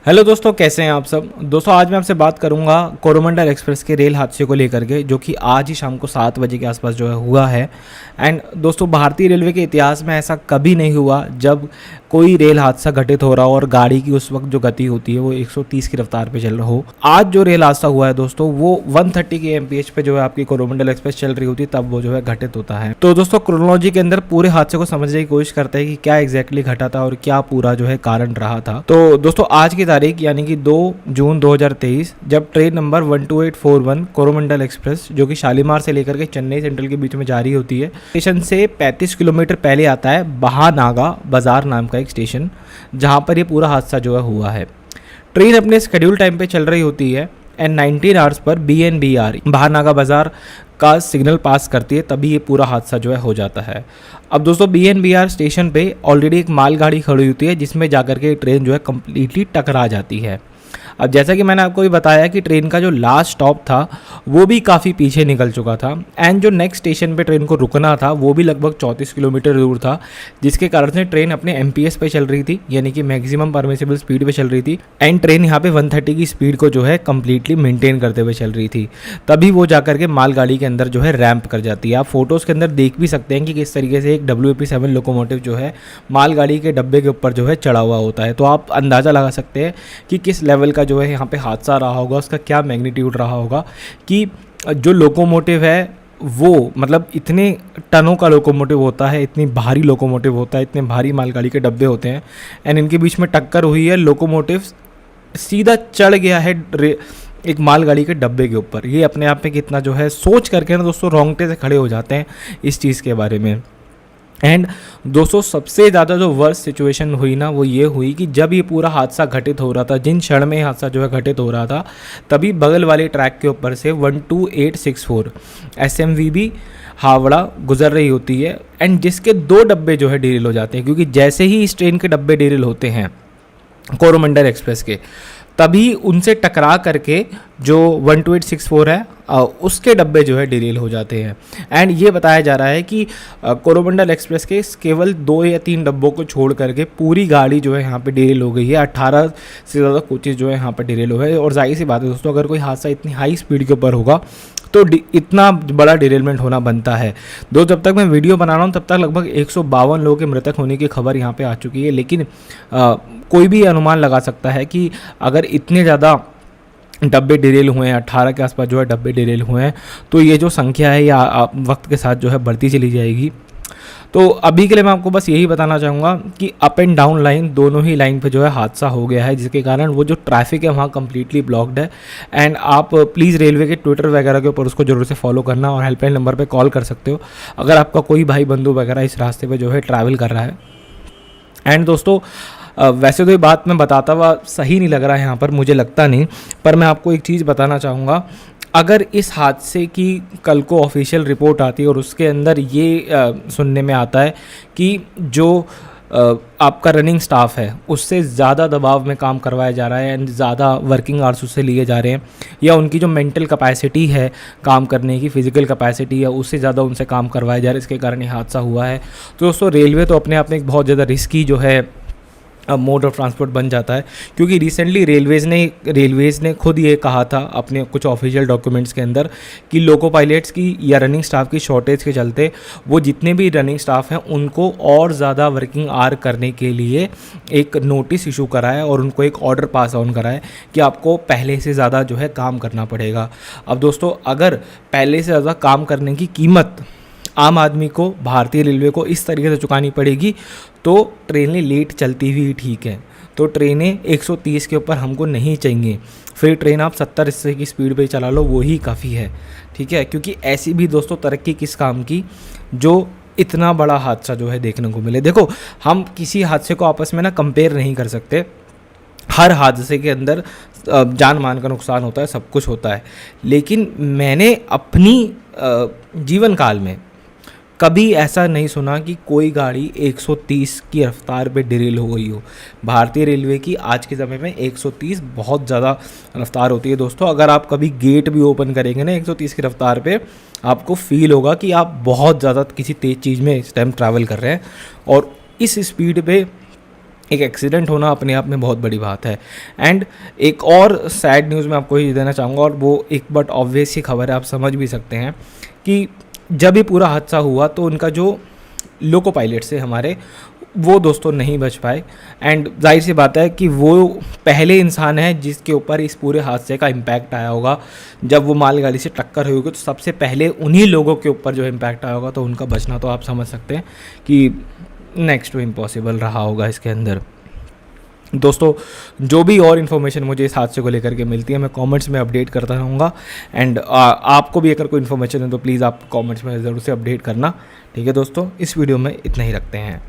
Hello दोस्तों, कैसे हैं आप सब। दोस्तों आज मैं आपसे बात करूंगा कोरोमंडल एक्सप्रेस के रेल हादसे को लेकर के, जो कि आज ही शाम को 7 बजे के आसपास जो है हुआ है। एंड दोस्तों, भारतीय रेलवे के इतिहास में ऐसा कभी नहीं हुआ जब कोई रेल हादसा घटित हो रहा हो और गाड़ी की उस वक्त जो गति होती है वो 130 की रफ्तार पे चल रहा हो। आज जो रेल हादसा हुआ है दोस्तों, वो 130 के एमपीएच पे जो है आपकी कोरोमंडल एक्सप्रेस चल रही होती है, तब वो जो है घटित होता है। तो दोस्तों, क्रोनोलॉजी के अंदर पूरे हादसे को समझने की कोशिश करते हैं कि क्या एग्जैक्टली घटा था और क्या पूरा जो है कारण रहा था। तो दोस्तों, आज की तारीख यानी कि 2 जून 2023, जब ट्रेन नंबर 12841 कोरोमंडल एक्सप्रेस जो कि शालीमार से लेकर के चेन्नई सेंट्रल के बीच में जारी होती है, स्टेशन से 35 किलोमीटर पहले आता है बहानागा बाजार नाम का एक स्टेशन, जहां पर ये पूरा हादसा जो है हुआ है। ट्रेन अपने शेड्यूल टाइम पे चल रही होती है and 19 hours per BNBR Bahanaga बाजार का सिग्नल पास करती है, तभी ये पूरा हादसा जो है हो जाता है। अब दोस्तों, BNBR स्टेशन पे ऑलरेडी एक मालगाड़ी खड़ी होती है, जिसमें जाकर के ट्रेन जो है कम्प्लीटली टकरा जाती है। अब जैसा कि मैंने आपको भी बताया कि ट्रेन का जो लास्ट स्टॉप था वो भी काफ़ी पीछे निकल चुका था एंड जो नेक्स्ट स्टेशन पे ट्रेन को रुकना था वो भी लगभग 34 किलोमीटर दूर था, जिसके कारण से ट्रेन अपने MPS पे चल रही थी, यानी कि मैक्सिमम परमिसिबल स्पीड पे चल रही थी। एंड ट्रेन यहाँ पे 130 की स्पीड को जो है कम्प्लीटली मेंटेन करते हुए चल रही थी। तभी वो जाकर के मालगाड़ी के अंदर जो है रैंप कर जाती है। आप फोटोज़ के अंदर देख भी सकते हैं कि किस तरीके से एक WP7 लोकोमोटिव जो है मालगाड़ी के डब्बे के ऊपर जो है चढ़ा हुआ होता है। तो आप अंदाज़ा लगा सकते हैं कि किस लेवल का जो है यहाँ पे हादसा रहा होगा, उसका क्या मैग्नीट्यूड रहा होगा कि जो लोकोमोटिव है वो मतलब इतने टनों का लोकोमोटिव होता है, इतनी भारी लोकोमोटिव होता है, इतने भारी मालगाड़ी के डब्बे होते हैं एंड इनके बीच में टक्कर हुई है। लोकोमोटिव सीधा चढ़ गया है एक मालगाड़ी के डब्बे के ऊपर। ये अपने आप में कितना जो है सोच करके ना दोस्तों रोंगटे से खड़े हो जाते हैं इस चीज़ के बारे में। एंड दोस्तों, सबसे ज़्यादा जो वर्स्ट सिचुएशन हुई ना वो ये हुई कि जब ये पूरा हादसा घटित हो रहा था, जिन क्षण में हादसा जो है घटित हो रहा था, तभी बगल वाले ट्रैक के ऊपर से 12864 SMVB हावड़ा गुजर रही होती है एंड जिसके 2 डब्बे जो है डिरेल हो जाते हैं, क्योंकि जैसे ही इस ट्रेन के डब्बे डिरेल होते हैं कोरोमंडल एक्सप्रेस के, तभी उनसे टकरा करके जो 12864 है उसके डब्बे जो है डिरेल हो जाते हैं। एंड ये बताया जा रहा है कि कोरोमंडल एक्सप्रेस के केवल 2 या 3 डब्बों को छोड़ करके पूरी गाड़ी जो है यहाँ पे डिरेल हो गई है। 18 से ज़्यादा कोचेज़ जो है यहाँ पे डिरेल हो गए। और जाहिर सी बात है दोस्तों, अगर कोई हादसा इतनी हाई स्पीड के ऊपर होगा तो इतना बड़ा डिरेलमेंट होना बनता है। जब तक मैं वीडियो बना रहा हूँ तब तक लगभग 152 लोगों के मृतक होने की खबर यहाँ पे आ चुकी है। लेकिन कोई भी अनुमान लगा सकता है कि अगर इतने ज़्यादा डब्बे डिरेल हुए हैं, 18 के आसपास जो है डब्बे डिरेल हुए हैं, तो ये जो संख्या है या वक्त के साथ जो है बढ़ती चली जाएगी। तो अभी के लिए मैं आपको बस यही बताना चाहूँगा कि अप एंड डाउन लाइन दोनों ही लाइन पे जो है हादसा हो गया है, जिसके कारण वो जो ट्रैफिक है वहाँ कम्प्लीटली ब्लॉक्ड है। एंड आप प्लीज़ रेलवे के ट्विटर वगैरह के ऊपर उसको जरूर से फॉलो करना और हेल्पलाइन नंबर पे कॉल कर सकते हो अगर आपका कोई भाई बंधु वगैरह इस रास्ते पे जो है ट्रैवल कर रहा है। एंड दोस्तों, वैसे तो ये बात मैं बताता हुआ सही नहीं लग रहा है यहाँ पर, मुझे लगता नहीं, पर मैं आपको एक चीज़ बताना चाहूँगा। अगर इस हादसे की कल को ऑफिशियल रिपोर्ट आती है और उसके अंदर ये सुनने में आता है कि जो आपका रनिंग स्टाफ है उससे ज़्यादा दबाव में काम करवाया जा रहा है एंड ज़्यादा वर्किंग आवर्स उससे लिए जा रहे हैं, या उनकी जो मेंटल कैपेसिटी है काम करने की, फिजिकल कैपेसिटी है, उससे ज़्यादा उनसे काम करवाया जा रहा है, इसके कारण ये हादसा हुआ है। तो दोस्तों, रेलवे तो अपने आप में एक बहुत ज़्यादा रिस्की जो है मोड ऑफ ट्रांसपोर्ट बन जाता है, क्योंकि रिसेंटली रेलवेज़ ने खुद ये कहा था अपने कुछ ऑफिशियल डॉक्यूमेंट्स के अंदर कि लोको पायलट्स की या रनिंग स्टाफ की शॉर्टेज के चलते वो जितने भी रनिंग स्टाफ हैं उनको और ज़्यादा वर्किंग आवर करने के लिए एक नोटिस इशू कराए और उनको एक ऑर्डर पास ऑन कराए कि आपको पहले से ज़्यादा जो है काम करना पड़ेगा। अब दोस्तों, अगर पहले से ज़्यादा काम करने की कीमत आम आदमी को, भारतीय रेलवे को इस तरीके से चुकानी पड़ेगी तो ट्रेनें लेट चलती हुई ठीक है। तो ट्रेनें 130 के ऊपर हमको नहीं चाहिए, फिर ट्रेन आप 70-80 की स्पीड पे चला लो, वो ही काफ़ी है, ठीक है। क्योंकि ऐसी भी दोस्तों तरक्की किस काम की जो इतना बड़ा हादसा जो है देखने को मिले। देखो, हम किसी हादसे को आपस में ना कंपेयर नहीं कर सकते। हर हादसे के अंदर जान मान का नुकसान होता है, सब कुछ होता है, लेकिन मैंने अपनी जीवन काल में कभी ऐसा नहीं सुना कि कोई गाड़ी 130 की रफ्तार पे डिरेल हो गई हो। भारतीय रेलवे की आज के समय में 130 बहुत ज़्यादा रफ्तार होती है दोस्तों। अगर आप कभी गेट भी ओपन करेंगे ना 130 की रफ्तार पे, आपको फील होगा कि आप बहुत ज़्यादा किसी तेज़ चीज़ में इस टाइम ट्रैवल कर रहे हैं। और इस स्पीड पे एक एक्सीडेंट होना अपने आप में बहुत बड़ी बात है। एंड एक और सैड न्यूज़ मैं आपको ये देना चाहूँगा, और वो एक बट ऑब्वियस ही खबर है, आप समझ भी सकते हैं कि जब ये पूरा हादसा हुआ तो उनका जो लोको पायलट से हमारे, वो दोस्तों नहीं बच पाए। एंड जाहिर सी बात है कि वो पहले इंसान है जिसके ऊपर इस पूरे हादसे का इम्पैक्ट आया होगा। जब वो मालगाड़ी से टक्कर हुई होगी तो सबसे पहले उन्हीं लोगों के ऊपर जो इम्पैक्ट आया होगा, तो उनका बचना तो आप समझ सकते हैं कि नेक्स्ट टू इम्पॉसिबल रहा होगा इसके अंदर। दोस्तों, जो भी और इन्फॉर्मेशन मुझे इस हादसे को लेकर के मिलती है मैं कमेंट्स में अपडेट करता रहूँगा। एंड आपको भी अगर कोई इन्फॉर्मेशन है तो प्लीज़ आप कमेंट्स में ज़रूर से अपडेट करना। ठीक है दोस्तों, इस वीडियो में इतना ही रखते हैं।